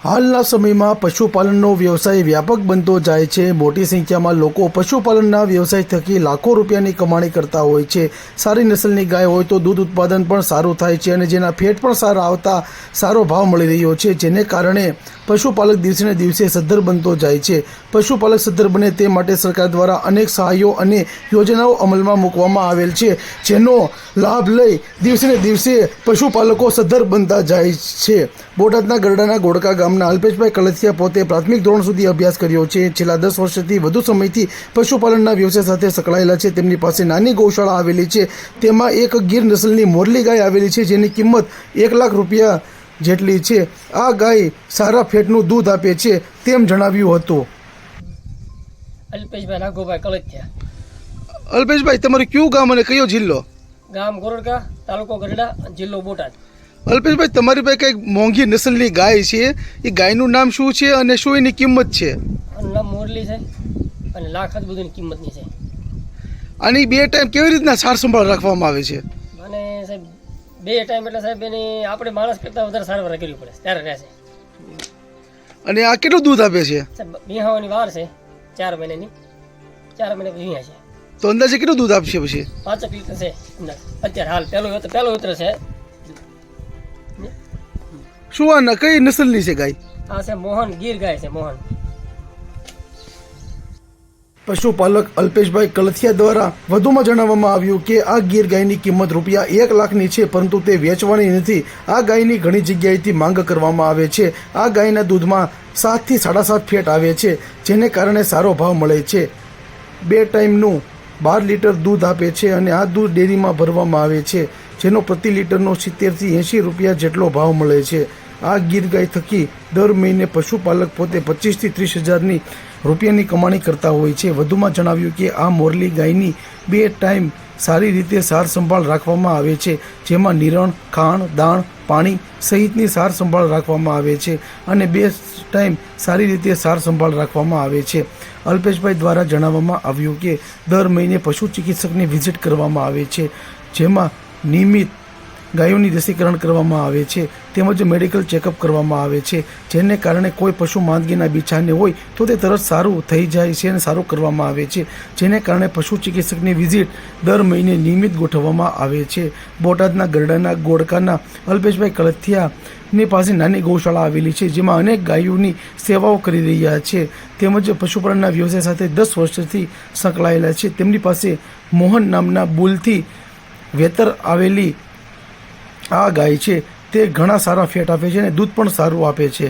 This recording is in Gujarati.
હાલના સમયમાં પશુપાલનનો વ્યવસાય વ્યાપક બનતો જાય છે। મોટી સંખ્યામાં લોકો પશુપાલનના વ્યવસાય થકી લાખો રૂપિયાની કમાણી કરતા હોય છે। સારી નસલની ગાય હોય તો દૂધ ઉત્પાદન પણ સારું થાય છે અને જેના ફેટ પણ સારા આવતા સારો ભાવ મળી રહ્યો છે, જેને કારણે પશુપાલક દિવસે દિવસે સદ્ધર બનતો જાય છે। પશુપાલક સદ્ધર બને તે માટે સરકાર દ્વારા અનેક સહાયો અને યોજનાઓ અમલમાં મૂકવામાં આવેલ છે, જેનો લાભ લઈ દિવસે દિવસે પશુપાલકો સદ્ધર બનતા જાય છે। બોટાદના ગરડાના ગોળકા ગામના અલ્પેશભાઈ કલથિયા પોતે પ્રાથમિક ધોરણ સુધી અભ્યાસ કર્યો છે। છેલ્લા 10 વર્ષથી વધુ સમયથી પશુપાલનના વ્યવસાય સાથે સંકળાયેલા છે। તેમની પાસે નાની ગૌશાળા આવેલી છે, તેમાં એક ગીર નસલની મોરલી ગાય આવેલી છે, જેની કિંમત 1 લાખ રૂપિયા જેટલી છે। આ ગાય સારા ફેટનું દૂધ આપે છે તેમ જણાવ્યું હતું। અલ્પેશભાઈ નાગોભાઈ કલથિયા। અલ્પેશભાઈ, તમારું કયું ગામ અને કયો જિલ્લો? ગામ ગોરડકા, તાલુકો ગરડા, જિલ્લો બોટાદ। અલ્પેશભાઈ, તમારી પાસે કંઈક મોંઘી નસલની ગાય છે, એ ગાયનું નામ શું છે અને શું એની કિંમત છે? નામ મોરલી છે અને લાખ બધુંની કિંમતની છે। આની 2 ટાઈમ કેવી રીતના સાર સંભાળ રાખવામાં આવે છે? અને સાહેબ 2 ટાઈમ એટલે સાહેબ એની આપણે માણસ કરતાં વધારે સારવાર કરવી પડે ત્યારે રહેશે। અને આ કેટલું દૂધ આપે છે? સાહેબ વિહાવાની વાર છે 4 મહિનાની, 4 મહિના પછી વિહા છે તો અંદાજે કેટલું દૂધ આપશે પછી? 5 લીટર છે અત્યારે હાલ। પહેલો ઉતર છે। શું આ કઈ નસલની છે ગાય? આ છે મોહન, ગીર ગાય છે મોહન। પશુપાલક અલ્પેશભાઈ કલથિયા દ્વારા વધુમાં જણાવવામાં આવ્યું કે આ ગીર ગાયની કિંમત રૂપિયા 1 લાખની છે, પરંતુ તે વેચવાની નથી। આ ગાયની ઘણી જગ્યાએથી માંગ કરવામાં આવે છે। આ ગાયના દૂધમાં 7 થી 7.5 ફેટ આવે છે, જેને કારણે સારો ભાવ મળે છે। 2 ટાઈમનું 12 લીટર દૂધ આપે છે અને આ દૂધ ડેરીમાં ભરવામાં આવે છે, જેનો પ્રતિ લીટરનો 70 થી 80 રૂપિયા જેટલો ભાવ મળે છે। આ ગીર ગાય થકી દર મહિને પશુપાલક પોતે 25 થી 30 હજારની રૂપિયાની કમાણી કરતા હોય છે। વધુમાં જણાવ્યું કે આ મોરલી ગાયની 2 ટાઈમ સારી રીતે સાર સંભાળ રાખવામાં આવે છે, જેમાં નિરણ, ખાણ, દાણ, પાણી સહિતની સાર સંભાળ રાખવામાં આવે છે અને 2 ટાઈમ સારી રીતે સાર સંભાળ રાખવામાં આવે છે। અલ્પેશભાઈ દ્વારા જણાવવામાં આવ્યું કે દર મહિને પશુ ચિકિત્સકની વિઝિટ કરવામાં આવે છે, જેમાં નિયમિત ગાયોની રસીકરણ કરવામાં આવે છે તેમજ મેડિકલ ચેકઅપ કરવામાં આવે છે, જેને કારણે કોઈ પશુ માંદગીના બિછાને હોય તો તે તરત સારું થઈ જાય છે અને સારું કરવામાં આવે છે, જેને કારણે પશુ ચિકિત્સકની વિઝિટ દર મહિને નિયમિત ગોઠવવામાં આવે છે। બોટાદના ગરડાના ગોળકાના અલ્પેશભાઈ કલથિયાની પાસે નાની ગૌશાળા આવેલી છે, જેમાં અનેક ગાયોની સેવાઓ કરી રહ્યા છે તેમજ પશુપાલનના વ્યવસાય સાથે 10 વર્ષથી સંકળાયેલા છે। તેમની પાસે મોહન નામના બુલથી વેતર આવેલી આ ગાય છે, તે ઘણા સારા ફેટ આપે છે અને દૂધ પણ સારું આપે છે।